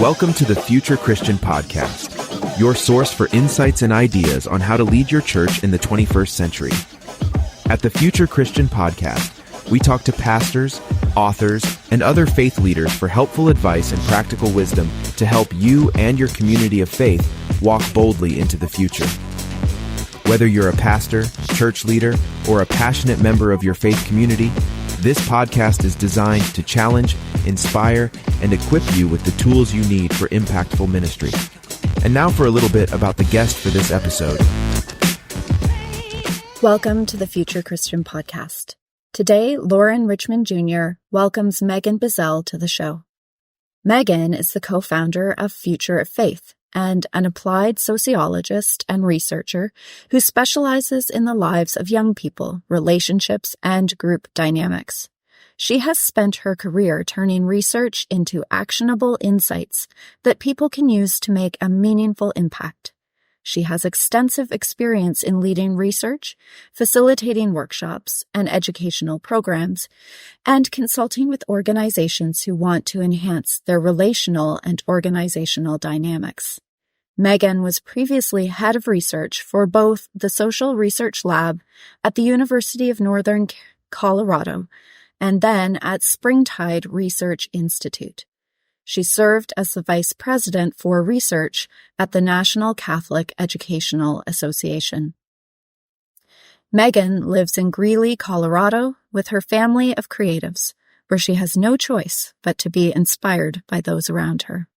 Welcome to the Future Christian Podcast, your source for insights and ideas on how to lead your church in the 21st century. At the Future Christian Podcast, we talk to pastors, authors, and other faith leaders for helpful advice and practical wisdom to help you and your community of faith walk boldly into the future. Whether you're a pastor, church leader, or a passionate member of your faith community, this podcast is designed to challenge, inspire, and equip you with the tools you need for impactful ministry. And now for a little bit about the guest for this episode. Welcome to the Future Christian Podcast. Today, Lauren Richmond Jr. welcomes Megan Bissell to the show. Megan is the co-founder of Future of Faith and an applied sociologist and researcher who specializes in the lives of young people, relationships, and group dynamics. She has spent her career turning research into actionable insights that people can use to make a meaningful impact. She has extensive experience in leading research, facilitating workshops and educational programs, and consulting with organizations who want to enhance their relational and organizational dynamics. Megan was previously head of research for both the Social Research Lab at the University of Northern Colorado and then at Springtide Research Institute. She served as the vice president for research at the National Catholic Educational Association. Megan lives in Greeley, Colorado, with her family of creatives, where she has no choice but to be inspired by those around her.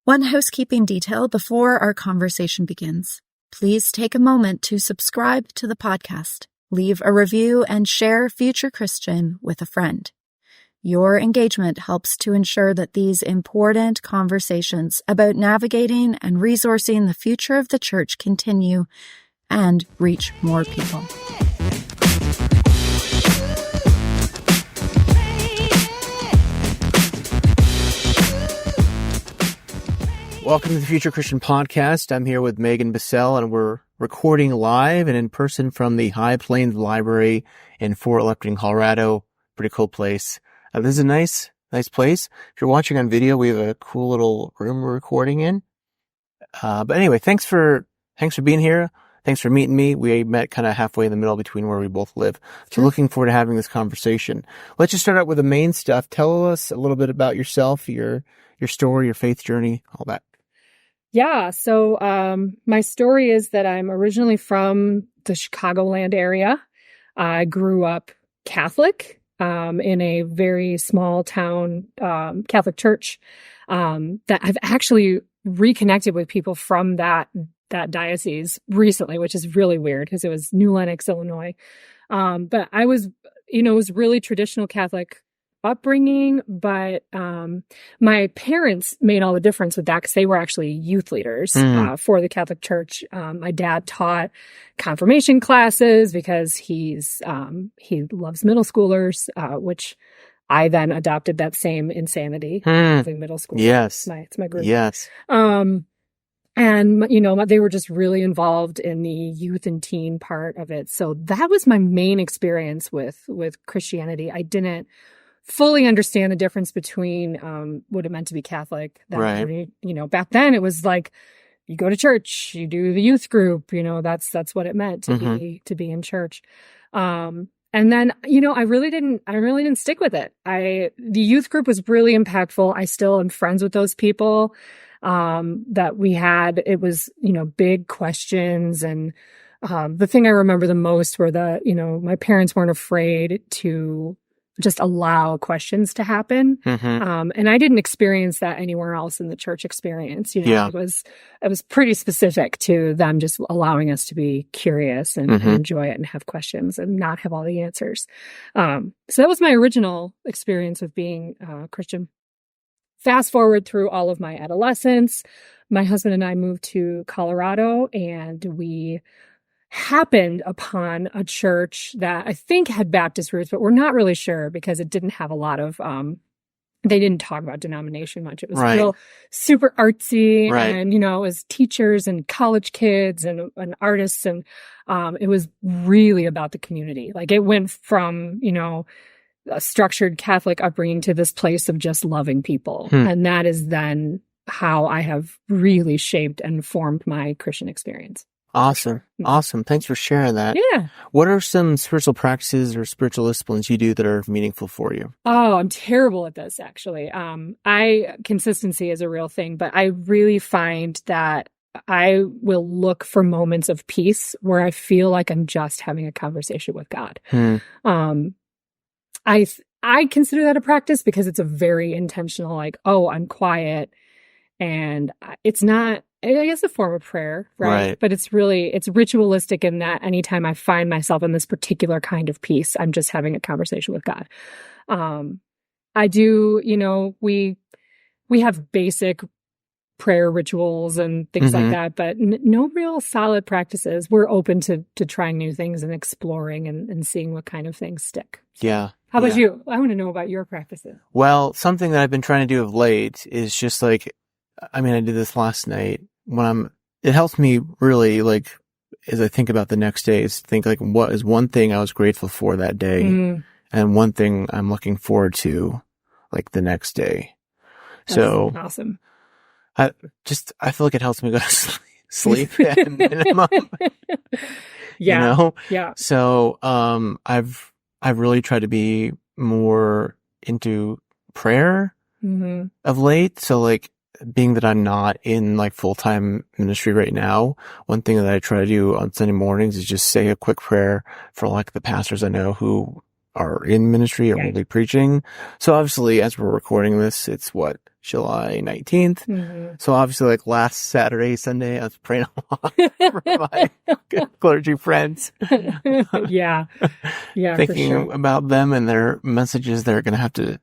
One housekeeping detail before our conversation begins. Please take a moment to subscribe to the podcast, leave a review, and share Future Christian with a friend. Your engagement helps to ensure that these important conversations about navigating and resourcing the future of the church continue and reach more people. Welcome to the Future Christian Podcast. I'm here with Megan Bissell, and we're recording live and in person from the High Plains Library in Fort Lupton, Colorado. Pretty cool place. This is a nice place. If you're watching on video, we have a cool little room we're recording in. But anyway, thanks for being here. Thanks for meeting me. We met kind of halfway in the middle between where we both live. So looking forward to having this conversation. Let's just start out with the main stuff. Tell us a little bit about yourself, your story, your faith journey, all that. Yeah. So, my story is that I'm originally from the Chicagoland area. I grew up Catholic. In a very small town Catholic church that I've actually reconnected with people from that diocese recently, which is really weird because it was New Lenox, Illinois. But I was, it was really traditional Catholic upbringing, but my parents made all the difference with that because they were actually youth leaders for the Catholic Church. My dad taught confirmation classes because he loves middle schoolers, which I then adopted that same insanity loving middle school. Yes, it's my group. Yes. And they were just really involved in the youth and teen part of it. So that was my main experience with Christianity. I didn't fully understand the difference between what it meant to be Catholic. Right. Back then it was like you go to church, you do the youth group. That's what it meant to be in church. And then I really didn't stick with it. The youth group was really impactful. I still am friends with those people that we had. It was big questions, and the thing I remember the most were that my parents weren't afraid to just allow questions to happen. And I didn't experience that anywhere else in the church experience. It was pretty specific to them just allowing us to be curious and enjoy it and have questions and not have all the answers. So that was my original experience of being Christian. Fast forward through all of my adolescence, my husband and I moved to Colorado, and we happened upon a church that I think had Baptist roots, but we're not really sure because it didn't have a lot of, they didn't talk about denomination much. It was real super artsy, and, it was teachers and college kids and artists. And, it was really about the community. Like it went from, a structured Catholic upbringing to this place of just loving people. And that is then how I have really shaped and formed my Christian experience. Awesome. Awesome. Thanks for sharing that. Yeah. What are some spiritual practices or spiritual disciplines you do that are meaningful for you? Oh, I'm terrible at this, actually. Consistency is a real thing, but I really find that I will look for moments of peace where I feel like I'm just having a conversation with God. I consider that a practice because it's a very intentional, like, oh, I'm quiet. And it's not, I guess, a form of prayer, right? But it's ritualistic in that anytime I find myself in this particular kind of peace, I'm just having a conversation with God. I do, we have basic prayer rituals and things like that, but no real solid practices. We're open to trying new things and exploring and seeing what kind of things stick. Yeah. How about you? I want to know about your practices. Well, something that I've been trying to do of late is just like, I did this last night it helps me really, like, as I think about the next day, is think like, what is one thing I was grateful for that day and one thing I'm looking forward to, like, the next day. That's so awesome. I feel like it helps me go to sleep at a minimum. Yeah. Yeah. So, I've really tried to be more into prayer of late. So, like, being that I'm not in like full-time ministry right now, one thing that I try to do on Sunday mornings is just say a quick prayer for like the pastors I know who are in ministry or will be preaching. So obviously, as we're recording this, it's July 19th. So obviously, like last Saturday, Sunday, I was praying a lot for my clergy friends. Yeah. Thinking about them and their messages they're going to have to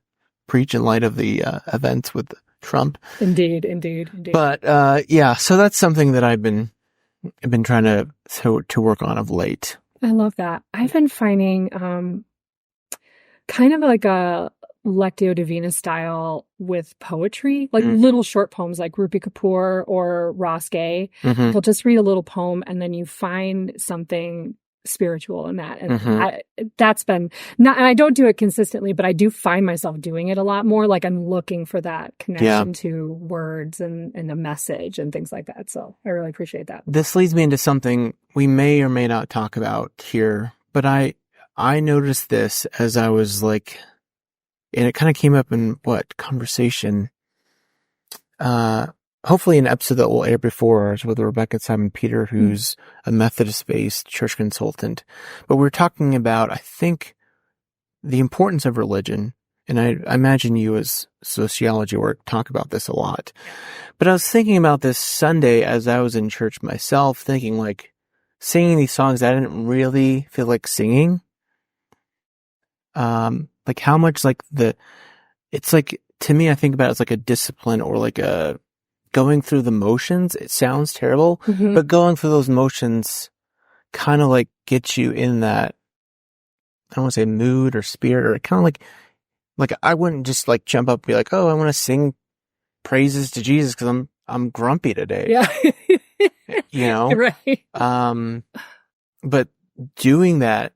preach in light of the events with Trump. Indeed. But so that's something that I've been trying to work on of late. I love that. I've been finding kind of like a Lectio Divina style with poetry, like little short poems like Rupi Kapoor or Ross Gay. They'll just read a little poem and then you find something spiritual in that. And that's been not, and I don't do it consistently, but I do find myself doing it a lot more. Like I'm looking for that connection to words and a message and things like that. So I really appreciate that. This leads me into something we may or may not talk about here, but I noticed this as I was like, and it kind of came up in conversation, hopefully an episode that will air before ours with Rebecca and Simon Peter, who's a Methodist-based church consultant. But we're talking about, I think, the importance of religion. And I imagine you as sociology work talk about this a lot. But I was thinking about this Sunday as I was in church myself, thinking like singing these songs I didn't really feel like singing. Like how much like it's like, to me, I think about it as like a discipline or like a going through the motions. It sounds terrible, but going through those motions kind of like gets you in that, I don't want to say mood or spirit, or kind of like I wouldn't just like jump up and be like, oh, I want to sing praises to Jesus because I'm grumpy today. Yeah. Right. But doing that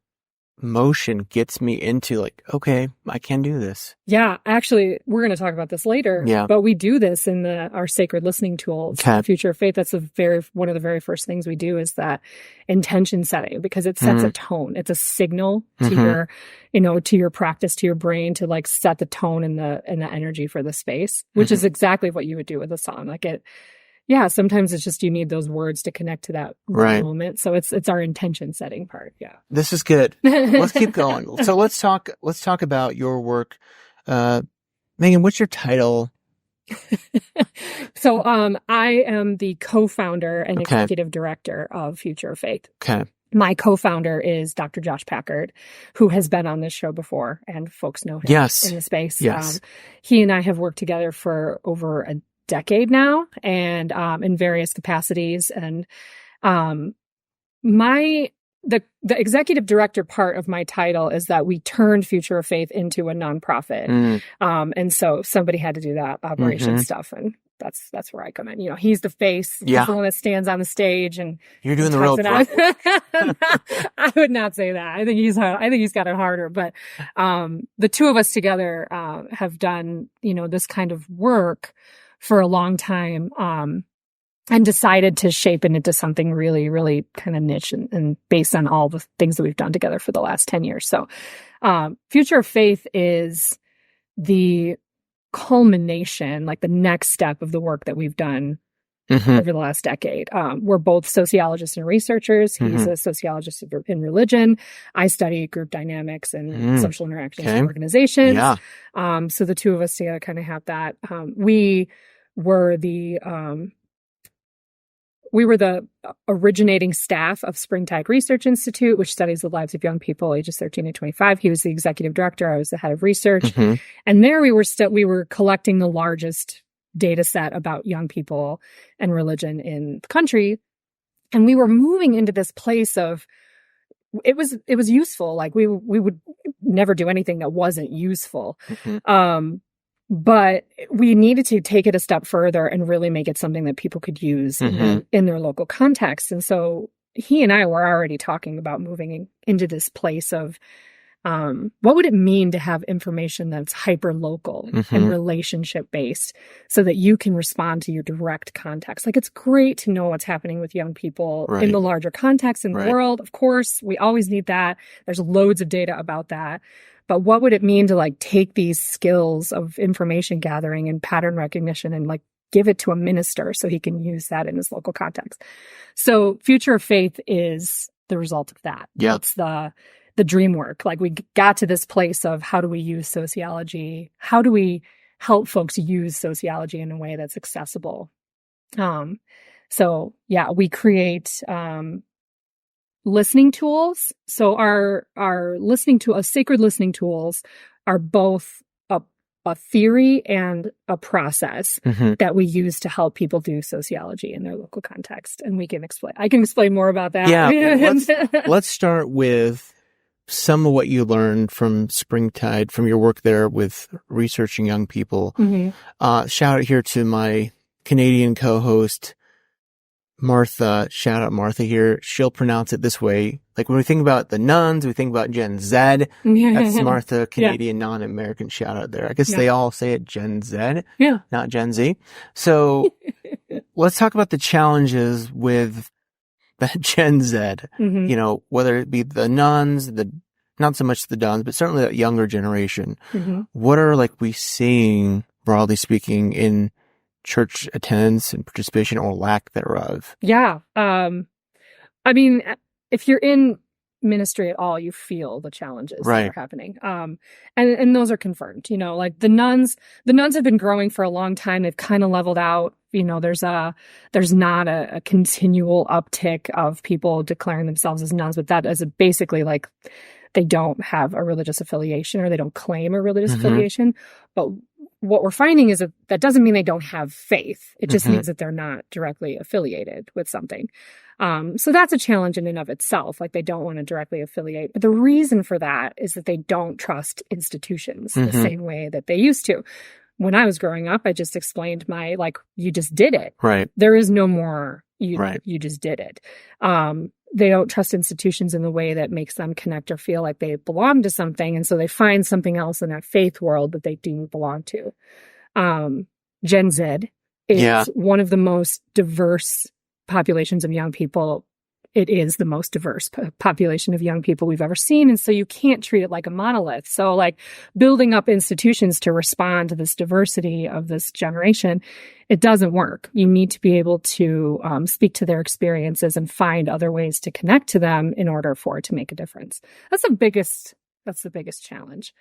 motion gets me into like, okay, I can do this. Yeah, actually, we're going to talk about this later. Yeah. But we do this in our sacred listening tools, Future of Faith. That's one of the very first things we do is that intention setting, because it sets a tone. It's a signal to your, to your practice, to your brain, to like set the tone and the energy for the space, which is exactly what you would do with a song. Like sometimes it's just you need those words to connect to that moment. So it's our intention setting part. Yeah. This is good. Let's keep going. So let's talk about your work. Megan, what's your title? So I am the co-founder and executive director of Future of Faith. Okay. My co-founder is Dr. Josh Packard, who has been on this show before, and folks know him in the space. Yes. He and I have worked together for over a decade now, and in various capacities. And the executive director part of my title is that we turned Future of Faith into a nonprofit. And so somebody had to do that operation stuff, and that's where I come in. You know, he's the face. Yeah. He's the one that stands on the stage and You're doing the real work. I would not say that. I think he's got it harder, but, the two of us together, have done, you know, this kind of work for a long time, and decided to shape it into something really, really kind of niche and based on all the things that we've done together for the last 10 years. So, Future of Faith is the culmination, like the next step of the work that we've done over the last decade. We're both sociologists and researchers. He's a sociologist in religion. I study group dynamics and social interactions in organizations. Yeah. So the two of us together kind of have that. We were the originating staff of Springtide Research Institute, which studies the lives of young people ages 13 to 25. He was the executive director. I was the head of research. And there we were collecting the largest data set about young people and religion in the country. And we were moving into this place of, it was useful. Like we would never do anything that wasn't useful. But we needed to take it a step further and really make it something that people could use in their local context. And so he and I were already talking about moving into this place of, what would it mean to have information that's hyper local and relationship based so that you can respond to your direct context? Like, it's great to know what's happening with young people in the larger context in the world. Of course, we always need that. There's loads of data about that. But what would it mean to like take these skills of information gathering and pattern recognition and like give it to a minister so he can use that in his local context? So Future of Faith is the result of that. Yeah. It's the dream work. Like, we got to this place of how do we use sociology? How do we help folks use sociology in a way that's accessible? So yeah, we create, listening tools. So our sacred listening tools are both a theory and a process that we use to help people do sociology in their local context. And I can explain more about that. Yeah. Let's start with some of what you learned from Springtide, from your work there with researching young people. Shout out here to my Canadian co-host, Martha. Shout out Martha here. She'll pronounce it this way. Like, when we think about the nuns, we think about Gen Z. That's Martha, Canadian non-American. Shout out there. I guess they all say it Gen Z, not Gen Z. So let's talk about the challenges with that Gen Z. You know, whether it be the nuns, not so much the nuns, but certainly that younger generation. What are we seeing, broadly speaking, in church attendance and participation, or lack thereof? Yeah. I mean, if you're in ministry at all, you feel the challenges that are happening. And those are confirmed, you know, like the nuns have been growing for a long time. They've kind of leveled out. You know, there's not a continual uptick of people declaring themselves as nuns, but that is basically like they don't have a religious affiliation, or they don't claim a religious affiliation. But what we're finding is that doesn't mean they don't have faith. It just means that they're not directly affiliated with something. So that's a challenge in and of itself. Like, they don't want to directly affiliate. But the reason for that is that they don't trust institutions the same way that they used to. When I was growing up, I just explained you just did it. Right. There is no more, you just did it. They don't trust institutions in the way that makes them connect or feel like they belong to something. And so they find something else in that faith world that they do belong to. Gen Z is one of the most diverse populations of young people. It is the most diverse population of young people we've ever seen. And so you can't treat it like a monolith. So building up institutions to respond to this diversity of this generation, it doesn't work. You need to be able to speak to their experiences and find other ways to connect to them in order for it to make a difference. That's the biggest challenge.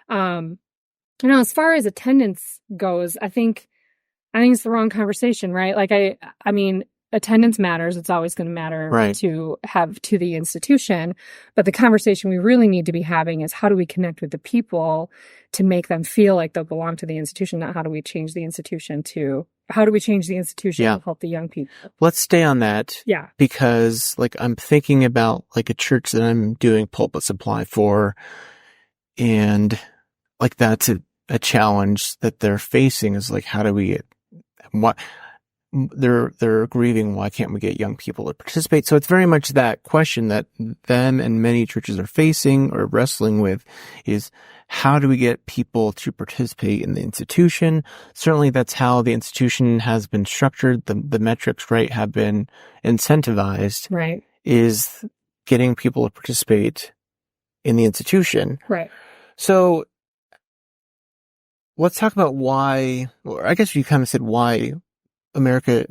As far as attendance goes, I think it's the wrong conversation, right? I mean, attendance matters. It's always going to matter to the institution. But the conversation we really need to be having is, how do we connect with the people to make them feel like they'll belong to the institution? Not how do we change the institution to help the young people? Let's stay on that. Yeah. Because I'm thinking about a church that I'm doing pulpit supply for, and that's a challenge that they're facing is how do we what they're grieving. Why can't we get young people to participate? So it's very much that question that them and many churches are facing or wrestling with is how do we get people to participate in the institution? Certainly that's how the institution has been structured. The metrics, right, have been incentivized. Right. Is getting people to participate in the institution. Right. So let's talk about why, or I guess you kind of said why American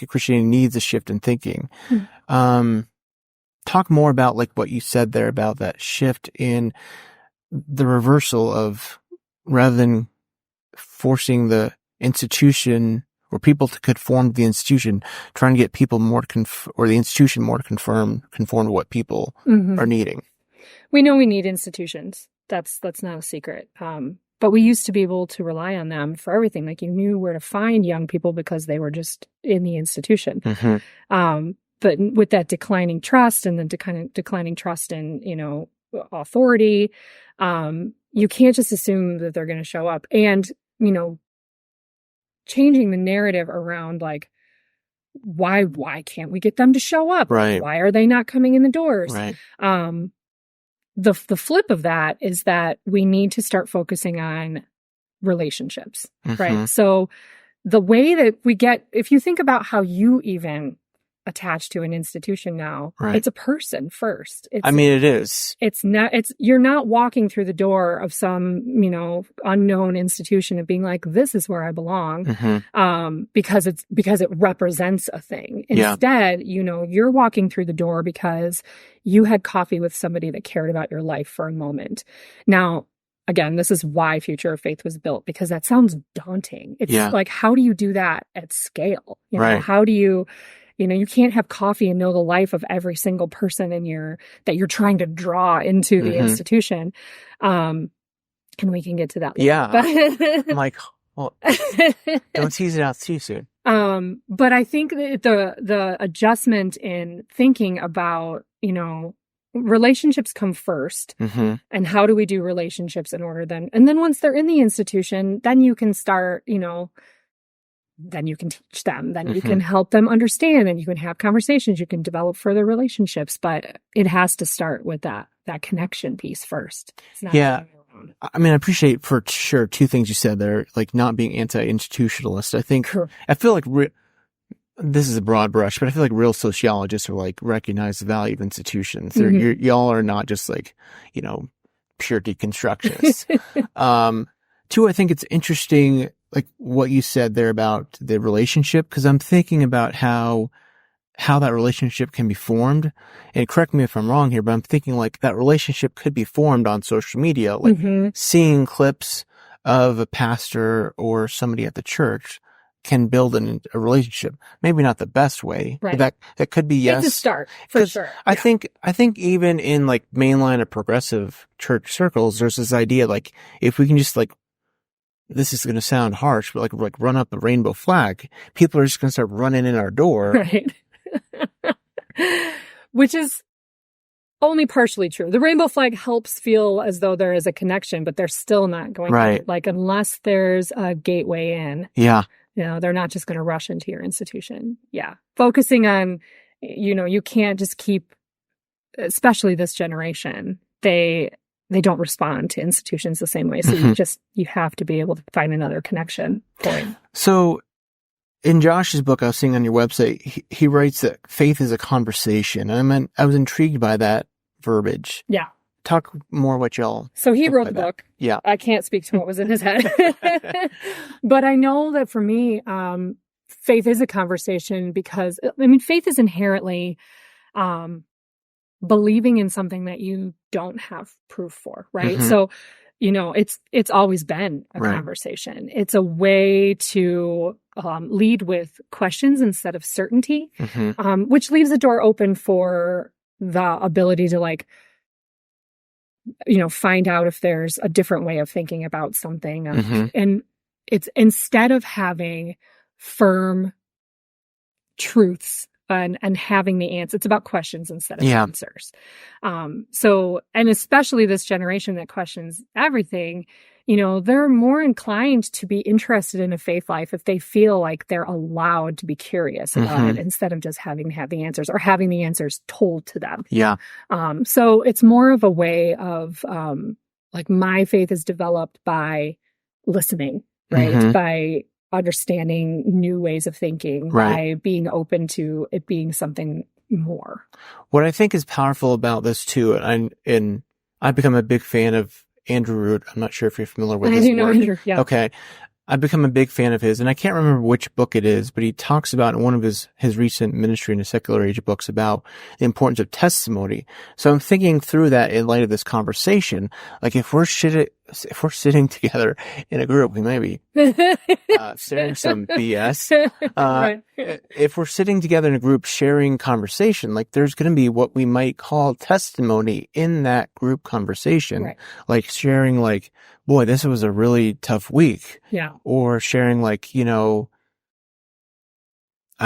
Christianity needs a shift in thinking. Talk more about like what you said there about that shift in the reversal of, rather than forcing the institution or people to conform to the institution, trying to get people more or the institution more to conform to what people are needing. We know we need institutions. That's not a secret. But we used to be able to rely on them for everything. Like you knew where to find young people because they were just in the institution. But with that declining trust and the kind of declining trust in, authority, you can't just assume that they're going to show up. And, changing the narrative around like, why can't we get them to show up? Right. Why are they not coming in the doors? Right. The flip of that is that we need to start focusing on relationships, right? So the way that if you think about how you even attach to an institution now, it's a person first. It is. You're not walking through the door of some, unknown institution and being like, this is where I belong, because it represents a thing. Instead, you're walking through the door because you had coffee with somebody that cared about your life for a moment. Now, again, this is why Future of Faith was built, because that sounds daunting. It's like, how do you do that at scale? How do you, you can't have coffee and know the life of every single person that you're trying to draw into the institution. And we can get to that later. Yeah. I'm like, well, don't tease it out too soon. But I think that the adjustment in thinking about, relationships come first. And how do we do relationships in order and then once they're in the institution, then you can start, then you can teach them, then you can help them understand, and you can have conversations, you can develop further relationships, but it has to start with that connection piece first. It's not I mean, I appreciate for sure two things you said there, like not being anti-institutionalist. I feel like this is a broad brush, but I feel like real sociologists are like recognize the value of institutions. Y'all are not just like, pure deconstructionists. Two, I think it's interesting, like what you said there about the relationship, because I'm thinking about how that relationship can be formed. And correct me if I'm wrong here, but I'm thinking like that relationship could be formed on social media, like seeing clips of a pastor or somebody at the church can build a relationship. Maybe not the best way, but that could be, yes. It's a start, for sure. I think even in like mainline or progressive church circles, there's this idea like if we can just like, this is going to sound harsh, but like run up a rainbow flag, people are just going to start running in our door. Right. Which is only partially true. The rainbow flag helps feel as though there is a connection, but they're still not going to, like, unless there's a gateway in. Yeah. They're not just going to rush into your institution. Yeah. Focusing on, you can't just keep, especially this generation, they don't respond to institutions the same way. So you have to be able to find another connection point. So in Josh's book I was seeing on your website, he writes that faith is a conversation. And I was intrigued by that verbiage. Yeah. Talk more what y'all. So he wrote the book. Yeah. I can't speak to what was in his head. But I know that for me, faith is a conversation because, faith is inherently believing in something that you don't have proof for, right? So, it's always been a conversation. It's a way to lead with questions instead of certainty, which leaves the door open for the ability to find out if there's a different way of thinking about something. And it's instead of having firm truths and having the answer, it's about questions instead of answers. And especially this generation that questions everything, they're more inclined to be interested in a faith life if they feel like they're allowed to be curious about it instead of just having to have the answers or having the answers told to them. Yeah. So it's more of a way of, like, my faith is developed by listening, right? By understanding new ways of thinking, by being open to it being something more. What I think is powerful about this too, and I've become a big fan of Andrew Root. I'm not sure if you're familiar with his work. Andrew, yeah. Okay. I've become a big fan of his, and I can't remember which book it is, but he talks about in one of his recent Ministry in a Secular Age books about the importance of testimony. So I'm thinking through that in light of this conversation. Like, if we're sitting together in a group, we may be sharing some BS. If we're sitting together in a group sharing conversation, like, there's going to be what we might call testimony in that group conversation. Like sharing, like, boy, this was a really tough week. Yeah. Or sharing, like, I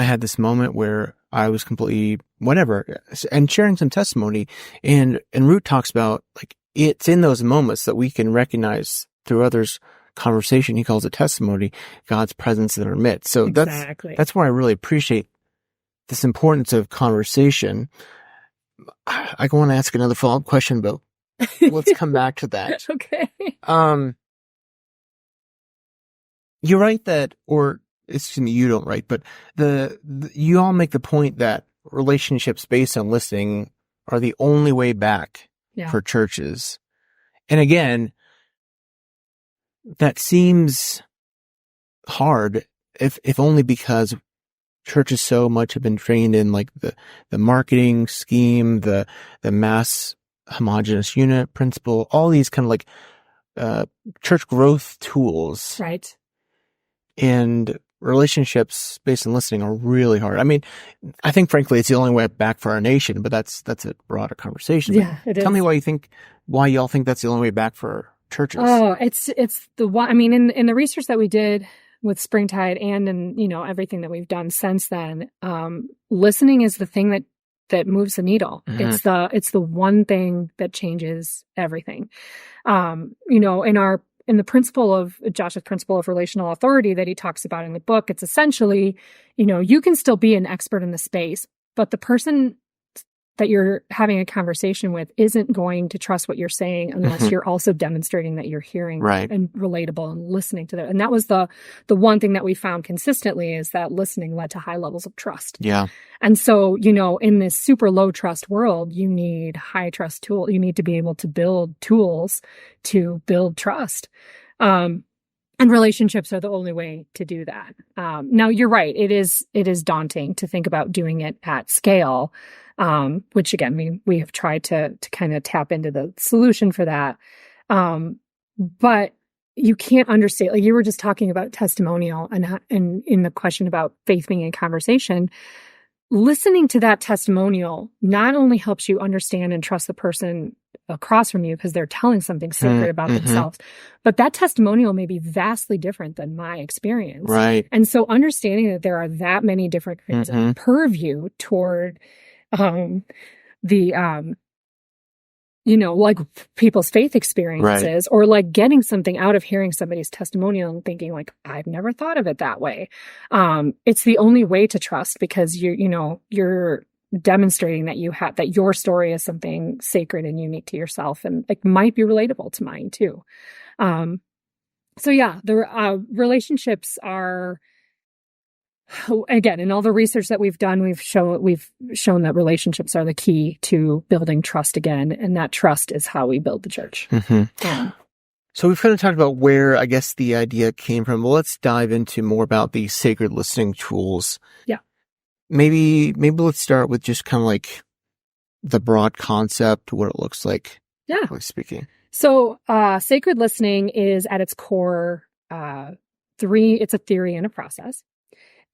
had this moment where I was completely whatever, and sharing some testimony. And Root talks about, like, it's in those moments that we can recognize through others' conversation. He calls it testimony, God's presence in our midst. So that's where I really appreciate this importance of conversation. I want to ask another follow-up question, but let's come back to that. Okay. You write that, or excuse me, you don't write, but you all make the point that relationships based on listening are the only way back for churches. And again, that seems hard, if only because churches so much have been trained in, like, the marketing scheme, the mass homogeneous unit principle, all these kind of, like, church growth tools. Right. And relationships based on listening are really hard. I mean, I think, frankly, it's the only way back for our nation, but that's a broader conversation. Yeah, it is. Tell me why y'all think that's the only way back for churches. Oh, it's the one. I mean, in the research that we did with Springtide and in, everything that we've done since then, listening is the thing that moves the needle. It's the one thing that changes everything. In the principle of Josh's principle of relational authority that he talks about in the book, it's essentially, you can still be an expert in the space, but the person that you're having a conversation with isn't going to trust what you're saying unless you're also demonstrating that you're hearing and relatable and listening to that. And that was the one thing that we found consistently, is that listening led to high levels of trust. Yeah. And so, in this super low trust world, you need high trust tools. You need to be able to build tools to build trust. And relationships are the only way to do that. Now, you're right. It is daunting to think about doing it at scale. Which again, we have tried to kind of tap into the solution for that. But you can't understand, like you were just talking about testimonial and in the question about faith being a conversation, listening to that testimonial not only helps you understand and trust the person across from you because they're telling something sacred about themselves, but that testimonial may be vastly different than my experience. Right. And so understanding that there are that many different kinds of purview toward like people's faith experiences, or like getting something out of hearing somebody's testimonial and thinking, like, I've never thought of it that way. It's the only way to trust, because you're demonstrating that your story is something sacred and unique to yourself, and like might be relatable to mine too. So yeah, the relationships are, again, in all the research that we've done, we've shown that relationships are the key to building trust again, and that trust is how we build the church. So we've kind of talked about where, I guess, the idea came from. Well, let's dive into more about the sacred listening tools. Yeah. Maybe let's start with just kind of like the broad concept, what it looks like. Yeah. Speaking. So, sacred listening is at its core, it's a theory and a process.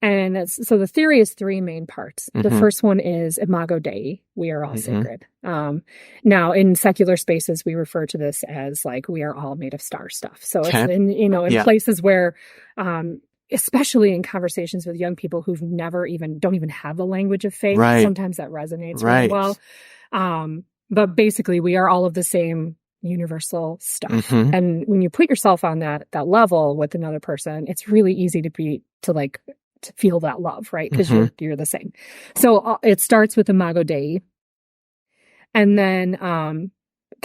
And so the theory is three main parts. The first one is Imago Dei. We are all sacred. Now, in secular spaces, we refer to this as like, we are all made of star stuff. So it's in places where, especially in conversations with young people who've don't even have the language of faith, sometimes that resonates really well. But basically, we are all of the same, universal stuff. Mm-hmm. And when you put yourself on that level with another person, it's really easy to feel that love, right? Because you're the same. So it starts with Imago Dei. And then,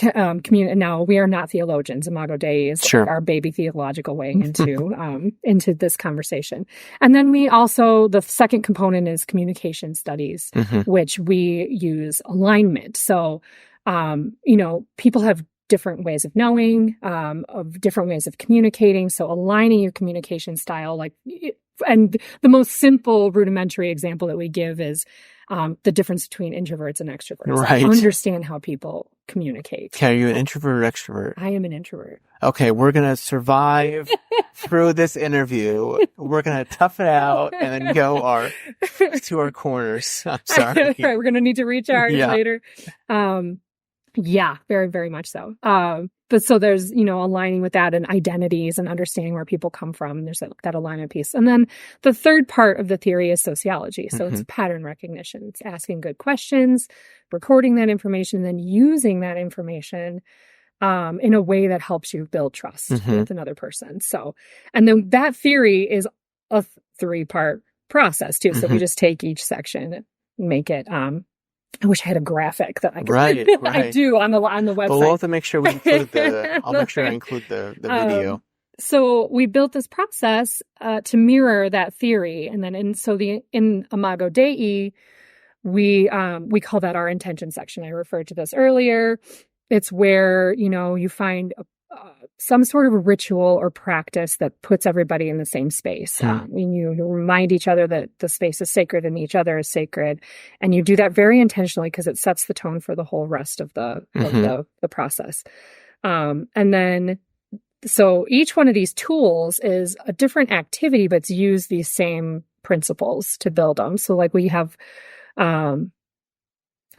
now we are not theologians. Imago Dei is Sure. like our baby theological way into this conversation. And then the second component is communication studies, which we use alignment. So, people have different ways of knowing, of different ways of communicating. So aligning your communication style, and the most simple rudimentary example that we give is the difference between introverts and extroverts. Right. Understand how people communicate. Okay, are you an introvert or extrovert? I am an introvert. Okay, we're going to survive through this interview. We're going to tough it out and then go to our corners. I'm sorry. Right, we're going to need to recharge later. Yeah, very, very much so. But so there's, aligning with that and identities and understanding where people come from. There's that alignment piece. And then the third part of the theory is sociology. So it's pattern recognition. It's asking good questions, recording that information, and then using that information in a way that helps you build trust with another person. So, and then that theory is a 3-part process too. So we just take each section and make it, I wish I had a graphic that I could. Right. I do on the website. But we'll have to make sure we include I'll make sure I include the video. So we built this process to mirror that theory, and then in Imago Dei, we call that our intention section. I referred to this earlier. It's where you find some sort of a ritual or practice that puts everybody in the same space. You remind each other that the space is sacred and each other is sacred. And you do that very intentionally because it sets the tone for the whole rest of the process. And then, so each one of these tools is a different activity, but it's used these same principles to build them. So like we have,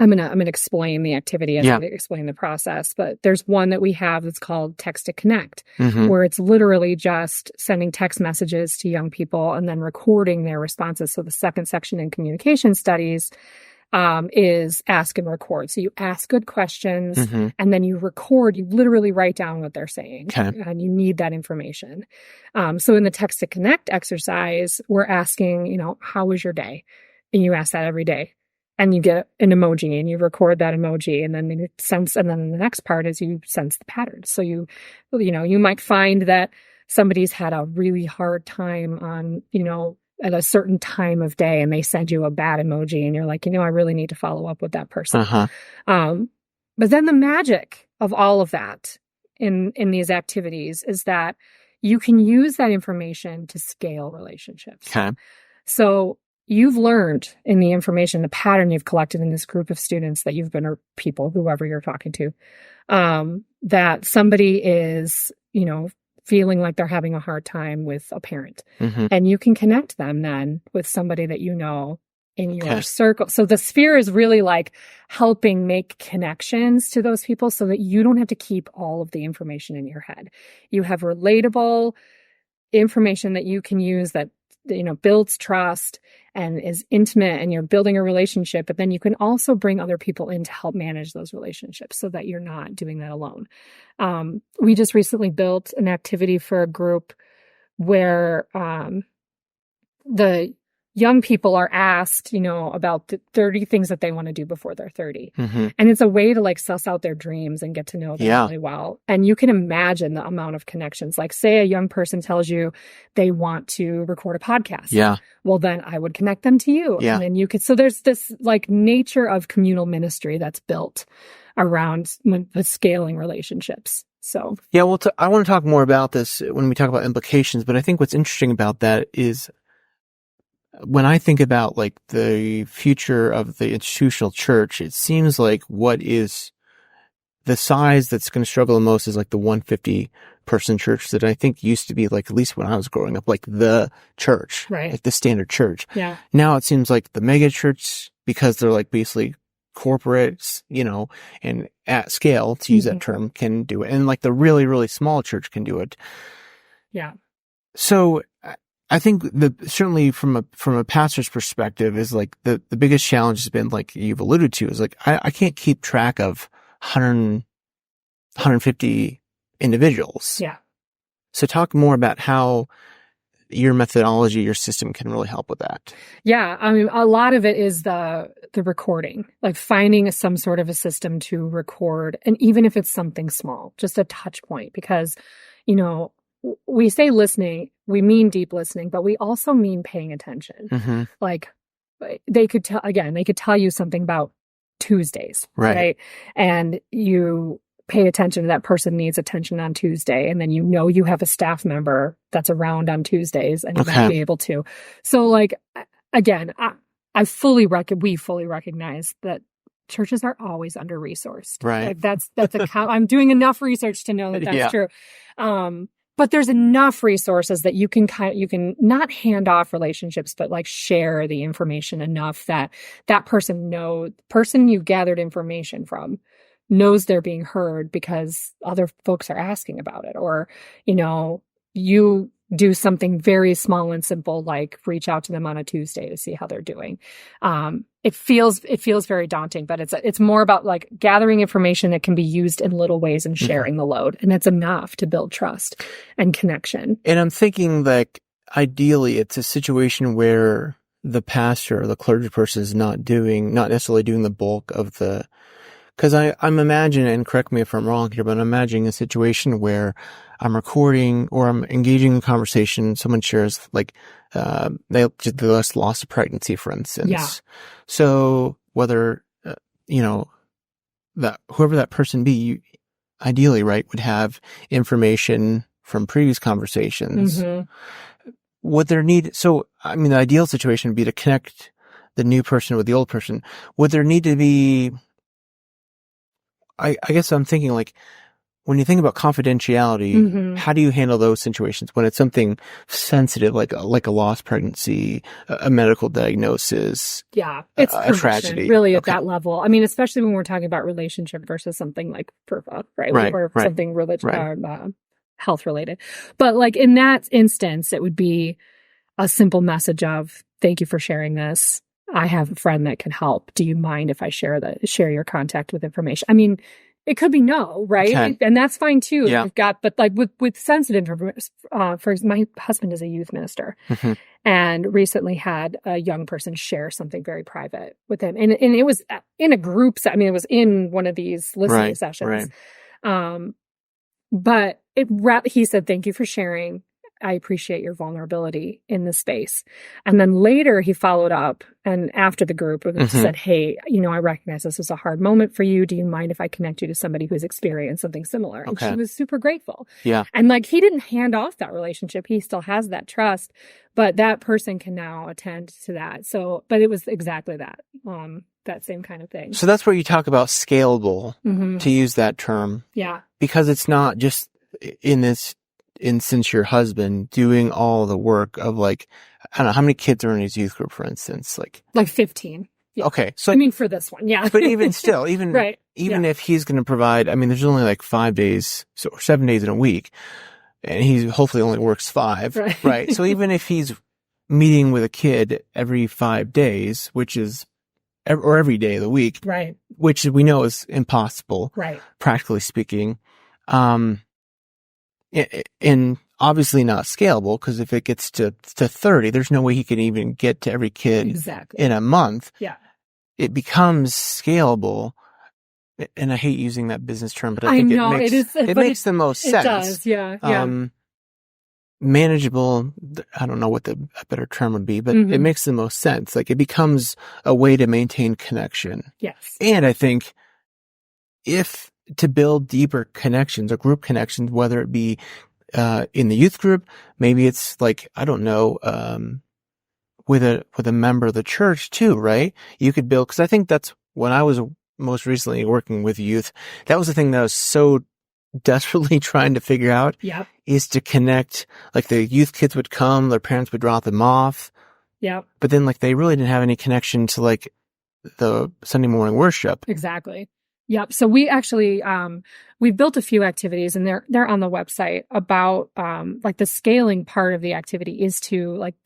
I'm gonna explain the activity and explain the process, but there's one that we have that's called Text to Connect, where it's literally just sending text messages to young people and then recording their responses. So the second section in communication studies is ask and record. So you ask good questions and then you record, you literally write down what they're saying and you need that information. So in the Text to Connect exercise, we're asking, how was your day? And you ask that every day. And you get an emoji and you record that emoji and then and then the next part is you sense the pattern. So you might find that somebody's had a really hard time on, at a certain time of day and they send you a bad emoji and you're like, I really need to follow up with that person. But then the magic of all of that in these activities is that you can use that information to scale relationships. Okay. So you've learned in the information, the pattern you've collected in this group of students that you've been, or people, whoever you're talking to, that somebody is, feeling like they're having a hard time with a parent. And you can connect them then with somebody that in your circle. So the sphere is really like helping make connections to those people so that you don't have to keep all of the information in your head. You have relatable information that you can use that builds trust and is intimate and you're building a relationship, but then you can also bring other people in to help manage those relationships so that you're not doing that alone. We just recently built an activity for a group where the young people are asked, about the 30 things that they want to do before they're 30. And it's a way to suss out their dreams and get to know them really well. And you can imagine the amount of connections. Like say a young person tells you they want to record a podcast. Yeah. Well, then I would connect them to you. Yeah. And then you could, so there's this nature of communal ministry that's built around the scaling relationships. So. Yeah. Well, I want to talk more about this when we talk about implications, but I think what's interesting about that is when I think about the future of the institutional church, it seems like what is the size that's going to struggle the most is the 150 person church that I think used to be at least when I was growing up, the church, right? The standard church. Yeah. Now it seems like the mega church, because they're basically corporates, and at scale, to use that term, can do it. And the really, really small church can do it. Yeah. So I think certainly from a pastor's perspective is the biggest challenge has been you've alluded to is I can't keep track of 150 individuals. Yeah. So talk more about how your methodology, your system can really help with that. Yeah. I mean, a lot of it is the recording, like finding some sort of a system to record. And even if it's something small, just a touch point, because, we say listening, we mean deep listening, but we also mean paying attention. Mm-hmm. Like they could tell you something about Tuesdays, right? And you pay attention to that person needs attention on Tuesday. And then you have a staff member that's around on Tuesdays and you might be able to. So like, again, we fully recognize that churches are always under-resourced. Right. Like I'm doing enough research to know that that's true. But there's enough resources that you can not hand off relationships, but like share the information enough that person you gathered information from knows they're being heard because other folks are asking about it. Or, you do something very small and simple, like reach out to them on a Tuesday to see how they're doing. It feels very daunting, but it's more about like gathering information that can be used in little ways and sharing the load. And it's enough to build trust and connection. And I'm thinking like ideally it's a situation where the pastor or the clergy person is not necessarily doing the bulk of the, because I'm imagining, and correct me if I'm wrong here, but I'm imagining a situation where I'm recording or I'm engaging in conversation. Someone shares like, they just lost a pregnancy, for instance. Yeah. So whether, that whoever that person be, you ideally, right, would have information from previous conversations. Mm-hmm. The ideal situation would be to connect the new person with the old person. Would there need to be, I guess I'm thinking like, when you think about confidentiality, how do you handle those situations when it's something sensitive, like a lost pregnancy, a medical diagnosis? Yeah, it's a tragedy, really at that level. I mean, especially when we're talking about relationship versus something like FERPA, right? Or something health related. But like in that instance, it would be a simple message of "Thank you for sharing this. I have a friend that can help. Do you mind if I share your contact with information?" I mean, it could be no, right? Okay. And that's fine too. Yeah. But like with sensitive information, my husband is a youth minister and recently had a young person share something very private with him. And it was in a group. It was in one of these listening sessions. Right. But he said, "Thank you for sharing. I appreciate your vulnerability in this space." And then later he followed up and after the group said, "Hey, I recognize this was a hard moment for you. Do you mind if I connect you to somebody who's experienced something similar?" And she was super grateful. Yeah. And like, he didn't hand off that relationship. He still has that trust, but that person can now attend to that. So, but it was exactly that same kind of thing. So that's where you talk about scalable, to use that term. Yeah. Because it's not just in this instance, your husband doing all the work of like, I don't know, how many kids are in his youth group, for instance? Like 15. Yeah. Okay. So for this one, yeah. But even still, if he's going to provide, there's only like 5 days, or 7 days in a week, and he hopefully only works 5, right? So even if he's meeting with a kid every 5 days, or every day of the week, right, which we know is impossible, right, practically speaking, and obviously not scalable, because if it gets to 30, there's no way he can even get to every kid in a month. Yeah. It becomes scalable. And I hate using that business term, but I think it makes the most sense. It does. Yeah. Manageable. I don't know what a better term would be, but it makes the most sense. Like, it becomes a way to maintain connection. Yes. And I think to build deeper connections or group connections, whether it be in the youth group, maybe it's like, I don't know, with a member of the church too, right? You could build, because I think that's when I was most recently working with youth, that was the thing that I was so desperately trying to figure out, is to connect. Like, the youth kids would come, their parents would drop them off. Yeah. But then, like, they really didn't have any connection to, like, the Sunday morning worship. Exactly. Yep. So we actually, we've built a few activities, and they're on the website about, like, the scaling part of the activity is to, like,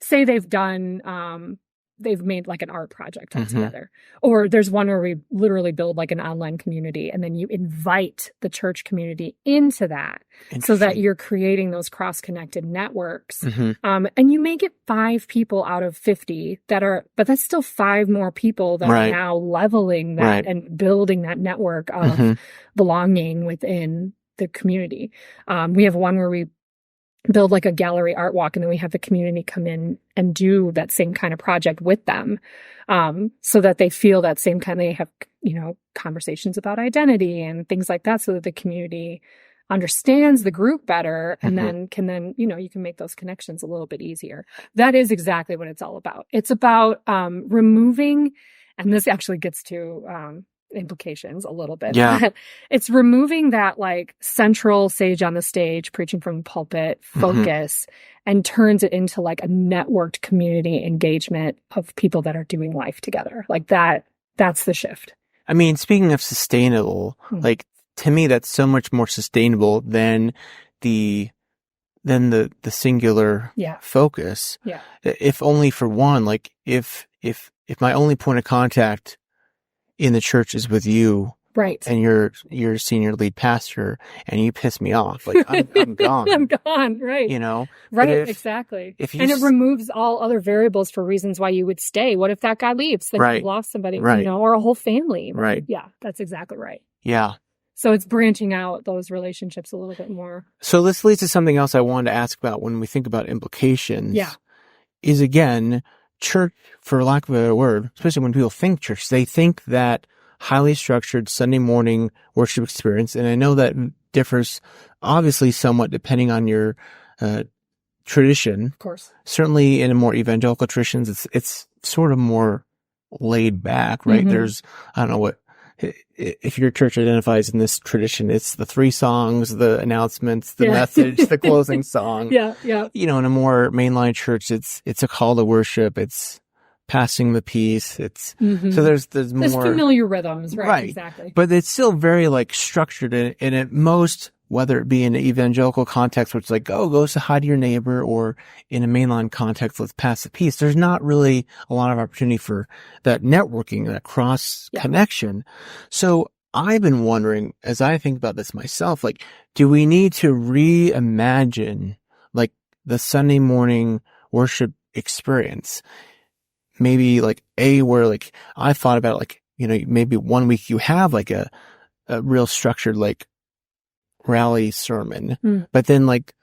say they've done, they've made like an art project all Mm-hmm. together. Or there's one where we literally build like an online community, and then you invite the church community into that so that you're creating those cross-connected networks. Mm-hmm. And you make it 5 people out of 50 but that's still 5 more people that Right. are now leveling that Right. and building that network of Mm-hmm. belonging within the community. We have one where we build like a gallery art walk, and then we have the community come in and do that same kind of project with them, so that they feel that same kind. They have, conversations about identity and things like that, so that the community understands the group better, and Mm-hmm. then you can make those connections a little bit easier. That is exactly what it's all about. It's about removing, and this actually gets to implications a little bit. Yeah. It's removing that like central sage on the stage, preaching from the pulpit focus, and turns it into like a networked community engagement of people that are doing life together. Like that's the shift. I mean, speaking of sustainable, like to me, that's so much more sustainable than the singular focus. Yeah. If only for one, like if my only point of contact in the church is with you, right, and you're senior lead pastor, and you piss me off, like I'm gone. I'm gone, right? Right, exactly. If and it removes all other variables for reasons why you would stay. What if that guy leaves? Then right. you've lost somebody, right. Or a whole family. Right. Yeah, that's exactly right. Yeah. So it's branching out those relationships a little bit more. So this leads to something else I wanted to ask about when we think about implications. Yeah. Is again, church, for lack of a better word, especially when people think church, they think that highly structured Sunday morning worship experience, and I know that differs obviously somewhat depending on your tradition. Of course. Certainly in a more evangelical traditions, it's sort of more laid back, right? There's, I don't know what, if your church identifies in this tradition, it's the 3 songs, the announcements, the message, the closing song. Yeah. In a more mainline church, it's a call to worship. It's passing the peace. It's so there's more familiar rhythms, right? Exactly. But it's still very like structured, and at most, whether it be in an evangelical context, which is like, go say hi to your neighbor, or in a mainline context, let's pass the peace. There's not really a lot of opportunity for that networking, that cross connection. So I've been wondering, as I think about this myself, like, do we need to reimagine like the Sunday morning worship experience? Maybe like where like I thought about like, maybe one week you have like a real structured like rally sermon, but then like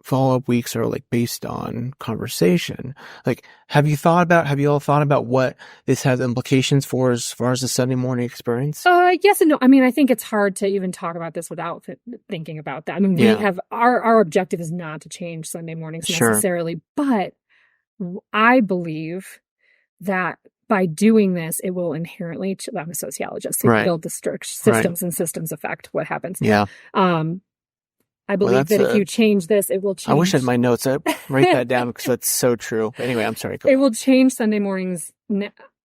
follow-up weeks are like based on conversation. Like, have you all thought about what this has implications for as far as the Sunday morning experience? Yes and no. I mean, I think it's hard to even talk about this without thinking about that. I mean, we have our objective is not to change Sunday mornings necessarily, but I believe that by doing this, it will inherently, I'm a sociologist, so build the systems and systems affect what happens. Yeah. I believe that if you change this, it will change. I wish I had my notes. I write that down because that's so true. Anyway, I'm sorry. It will change Sunday mornings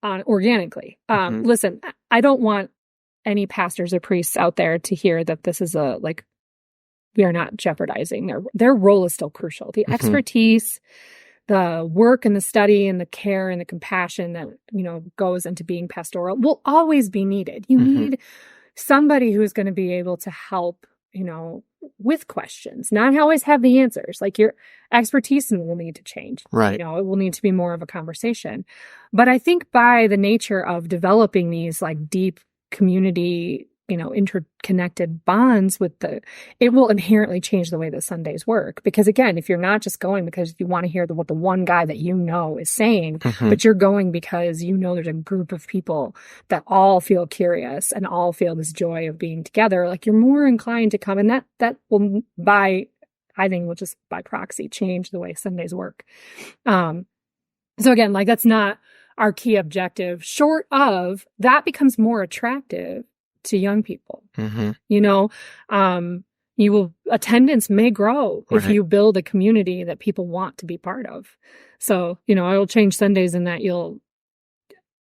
organically. Listen, I don't want any pastors or priests out there to hear that this is we are not jeopardizing their role is still crucial. The expertise, the work and the study and the care and the compassion that, goes into being pastoral will always be needed. You need somebody who's going to be able to help, with questions, not always have the answers. Like your expertise will need to change. Right. It will need to be more of a conversation. But I think by the nature of developing these like deep community, interconnected bonds it will inherently change the way that Sundays work. Because again, if you're not just going because you want to hear what the one guy that is saying, but you're going because there's a group of people that all feel curious and all feel this joy of being together, like you're more inclined to come. And that will will just by proxy change the way Sundays work. So again, like that's not our key objective, short of that becomes more attractive to young people. Attendance may grow if you build a community that people want to be part of. So, I will change Sundays in that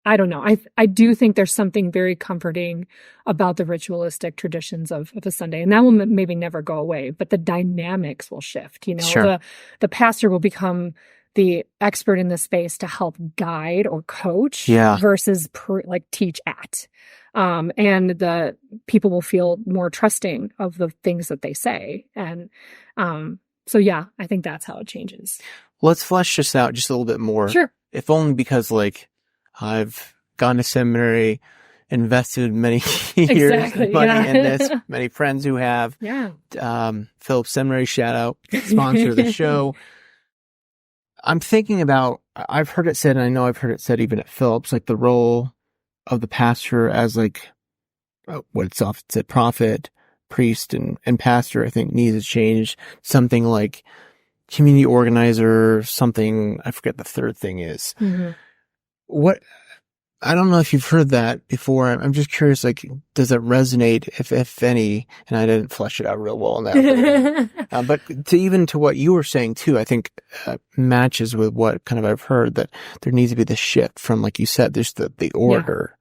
I don't know. I do think there's something very comforting about the ritualistic traditions of a Sunday, and that will maybe never go away, but the dynamics will shift. Sure. The pastor will become the expert in the space to help guide or coach versus teach at. And the people will feel more trusting of the things that they say. And so, yeah, I think that's how it changes. Let's flesh this out just a little bit more. Sure. If only because, I've gone to seminary, invested many years of money in this, many friends who have. Yeah. Phillips Seminary, shout out, sponsor of the show. I'm thinking about, I've heard it said, and I know I've heard it said even at Phillips, the role of the pastor as what it's often said, prophet, priest, and pastor, I think needs to change. Something like community organizer, something, I forget the third thing is. Mm-hmm. I don't know if you've heard that before. I'm just curious, does it resonate, if any? And I didn't flesh it out real well in that. But to what you were saying too, I think matches with what kind of I've heard, that there needs to be this shift from, like you said, there's the order.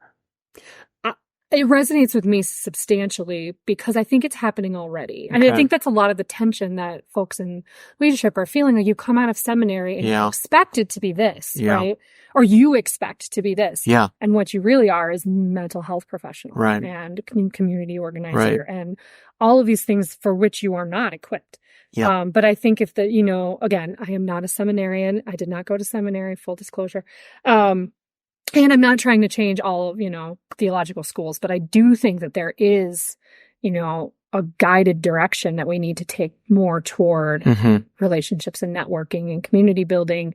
It resonates with me substantially because I think it's happening already. And I think that's a lot of the tension that folks in leadership are feeling. You come out of seminary and you expect it to be this, right? Or you expect to be this. Yeah. And what you really are is mental health professional. Right. And community organizer. Right. And all of these things for which you are not equipped. Yeah. But I think if again, I am not a seminarian. I did not go to seminary, full disclosure. And I'm not trying to change all of, theological schools, but I do think that there is, a guided direction that we need to take more toward relationships and networking and community building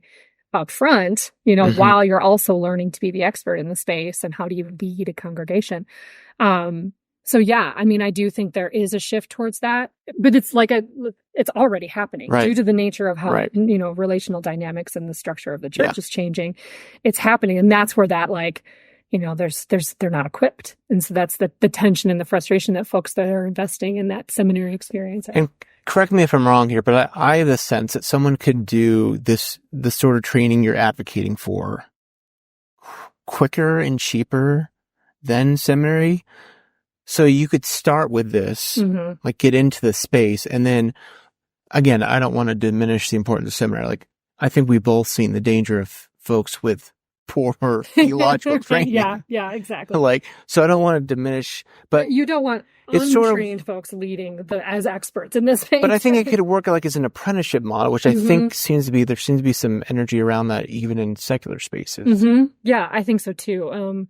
up front, while you're also learning to be the expert in the space and how do you lead a congregation. So yeah, I do think there is a shift towards that, but it's it's already happening due to the nature of how, relational dynamics and the structure of the church is changing. It's happening. And that's where that they're not equipped. And so that's the tension and the frustration that folks that are investing in that seminary experience. And correct me if I'm wrong here, but I have the sense that someone could do the sort of training you're advocating for quicker and cheaper than seminary. So you could start with this, get into the space. And then, again, I don't want to diminish the importance of seminary. I think we've both seen the danger of folks with poor theological training. Yeah, exactly. So I don't want to diminish, but you don't want untrained folks leading as experts in this space. But I think it could work as an apprenticeship model, which I think there seems to be some energy around that even in secular spaces. Yeah, I think so too.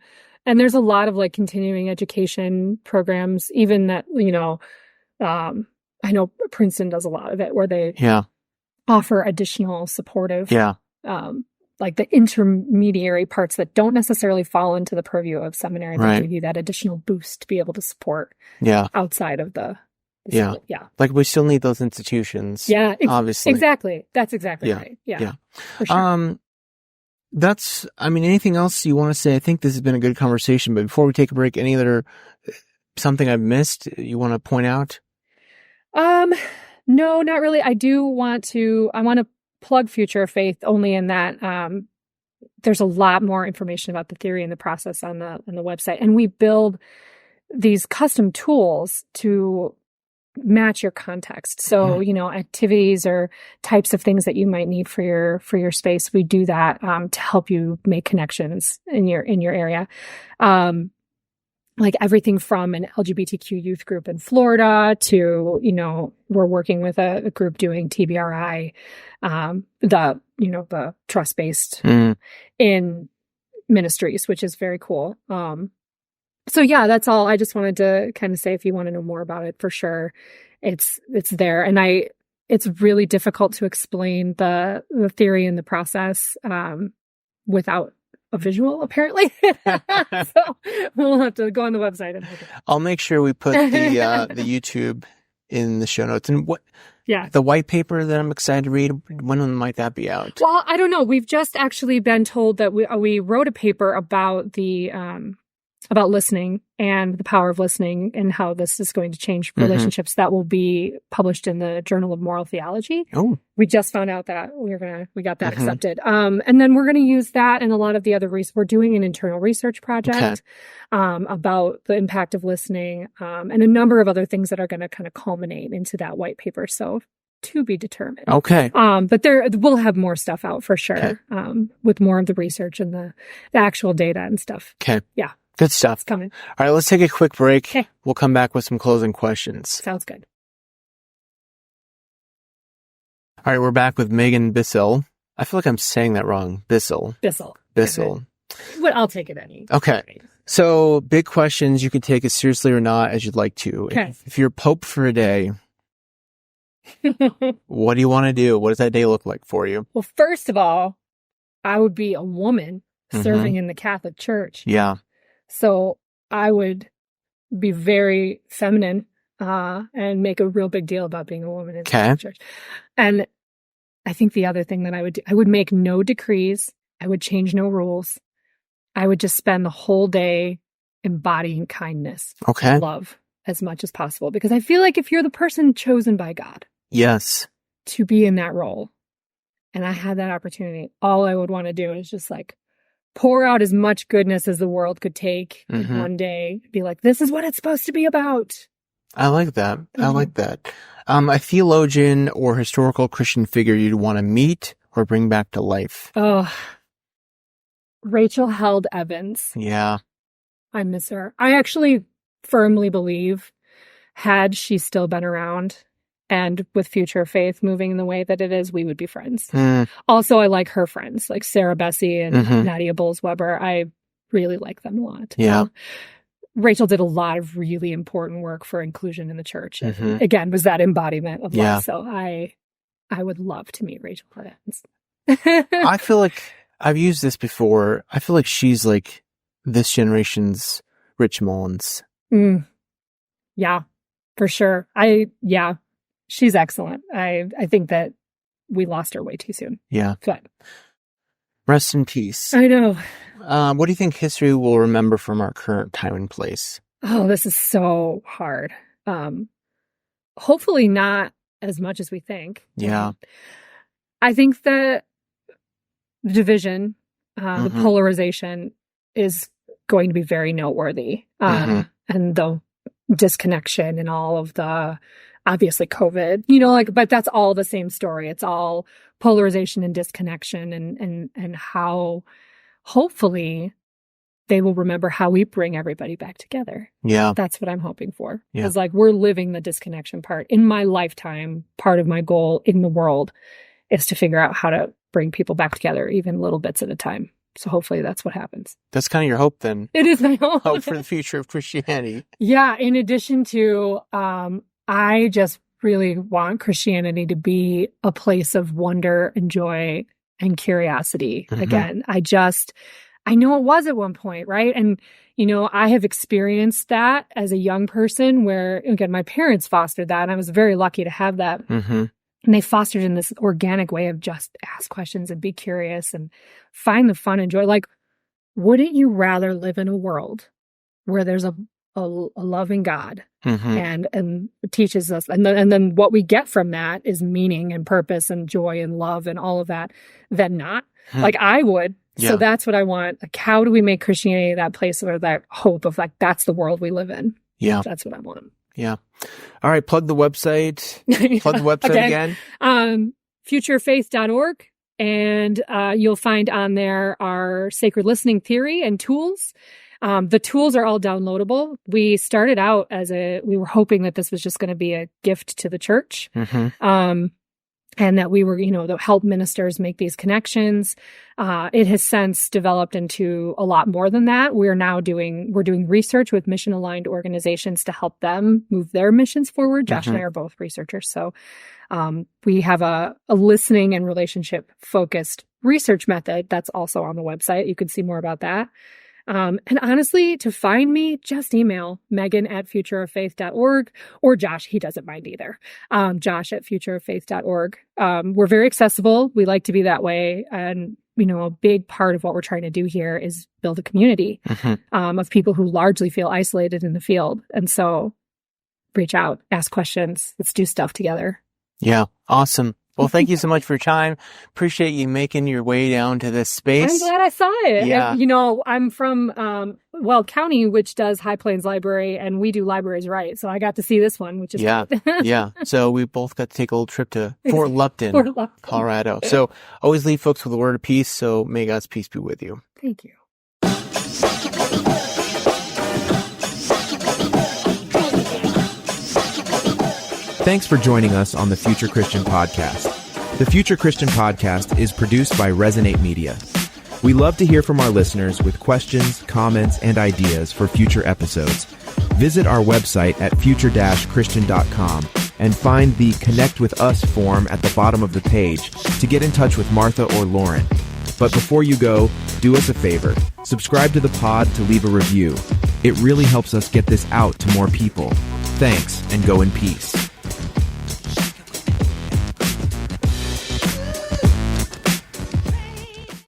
And there's a lot of continuing education programs, even that, I know Princeton does a lot of it where they offer additional supportive, the intermediary parts that don't necessarily fall into the purview of seminary, but give you that additional boost to be able to support outside of the we still need those institutions. Yeah, obviously. Exactly. That's exactly right. Yeah. For sure. Anything else you want to say? I think this has been a good conversation, but before we take a break, any other, something I've missed you want to point out? No, not really. I want to plug Future of Faith only in that, there's a lot more information about the theory and the process on the website. And we build these custom tools to match your context. So, activities or types of things that you might need for your space. We do that, to help you make connections in your area. Everything from an LGBTQ youth group in Florida to, we're working with a group doing TBRI, the trust-based in ministries, which is very cool. So yeah, that's all. I just wanted to kind of say, if you want to know more about it, for sure, it's there. And it's really difficult to explain the theory and the process, without a visual, apparently. So we'll have to go on the website and look at it. I'll make sure we put the YouTube in the show notes. And the white paper that I'm excited to read, when might that be out? Well, I don't know. We've just actually been told that we wrote a paper about about listening and the power of listening and how this is going to change relationships. That will be published in the Journal of Moral Theology. Oh, we just found out that we got that accepted. And then we're going to use that and a lot of the other we're doing an internal research project, about the impact of listening, and a number of other things that are going to kind of culminate into that white paper. So to be determined. Okay. But we'll have more stuff out for sure. Okay. With more of the research and the actual data and stuff. Okay. Yeah. Good stuff. It's coming. All right, let's take a quick break. Okay. We'll come back with some closing questions. Sounds good. All right, we're back with Megan Bissell. I feel like I'm saying that wrong. Bissell. Bissell. Okay. I'll take it any. Okay. So, big questions. You can take as seriously or not as you'd like to. Okay. If you're Pope for a day, what do you want to do? What does that day look like for you? Well, first of all, I would be a woman serving in the Catholic Church. Yeah. So I would be very feminine and make a real big deal about being a woman in the Catholic Church. And I think the other thing that I would do, I would make no decrees. I would change no rules. I would just spend the whole day embodying kindness, Okay. love as much as possible. Because I feel like if you're the person chosen by God Yes. to be in that role, and I had that opportunity, all I would want to do is just like pour out as much goodness as the world could take in one day. Be like, this is what it's supposed to be about. I like that. I like that. A theologian or historical Christian figure you'd want to meet or bring back to life. Oh, Rachel Held Evans. Yeah. I miss her. I actually firmly believe, had she still been around and with Future Faith moving in the way that it is, we would be friends. Also, I like her friends, like Sarah Bessie and Nadia Bowles-Weber. I really like them a lot. Yeah. Rachel did a lot of really important work for inclusion in the church. And again, was that embodiment of love. So I would love to meet Rachel Held Evans. I feel like I've used this before. I feel like she's like this generation's Rich Mullins. Yeah, for sure. She's excellent. I think that we lost her way too soon. Yeah. But rest in peace. I know. What do you think history will remember from our current time and place? Oh, this is so hard. Hopefully not as much as we think. Yeah. I think that the division, the polarization is going to be very noteworthy. And the disconnection and all of the, obviously COVID, but that's all the same story. It's all polarization and disconnection and how hopefully they will remember how we bring everybody back together. Yeah. That's what I'm hoping for. Yeah. Because we're living the disconnection part. In my lifetime, part of my goal in the world is to figure out how to bring people back together, even little bits at a time. So hopefully that's what happens. That's kind of your hope then. It is my hope. Hope for the future of Christianity. Yeah. In addition to, I just really want Christianity to be a place of wonder and joy and curiosity. Again, I know it was at one point, right? And, I have experienced that as a young person where, again, my parents fostered that and I was very lucky to have that. And they fostered in this organic way of just ask questions and be curious and find the fun and joy. Like, wouldn't you rather live in a world where there's a loving God and teaches us, and then what we get from that is meaning and purpose and joy and love and all of that, than not? Like I would. Yeah. So that's what I want. Like, how do we make Christianity that place where that hope of that's the world we live in? Yeah. That's what I want. Yeah. All right. Plug the website. Plug the website again. Futurefaith.org. And you'll find on there our sacred listening theory and tools. The tools are all downloadable. We started out we were hoping that this was just going to be a gift to the church. And that we were, to help ministers make these connections. It has since developed into a lot more than that. We're doing research with mission-aligned organizations to help them move their missions forward. Josh and I are both researchers. So we have a listening and relationship-focused research method that's also on the website. You can see more about that. And honestly, to find me, just email Megan@futureoffaith.org or Josh. He doesn't mind either. Josh@futureoffaith.org. We're very accessible. We like to be that way. And, a big part of what we're trying to do here is build a community of people who largely feel isolated in the field. And so reach out, ask questions. Let's do stuff together. Yeah. Awesome. Well, thank you so much for your time. Appreciate you making your way down to this space. I'm glad I saw it. Yeah. And, I'm from, county, which does High Plains Library, and we do libraries right. So I got to see this one, which is great. Yeah. So we both got to take a little trip to Fort Lupton, Colorado. So always leave folks with a word of peace. So may God's peace be with you. Thank you. Thanks for joining us on the Future Christian Podcast. The Future Christian Podcast is produced by Resonate Media. We love to hear from our listeners with questions, comments, and ideas for future episodes. Visit our website at future-christian.com and find the Connect with Us form at the bottom of the page to get in touch with Martha or Lauren. But before you go, do us a favor. Subscribe to the pod to leave a review. It really helps us get this out to more people. Thanks, and go in peace.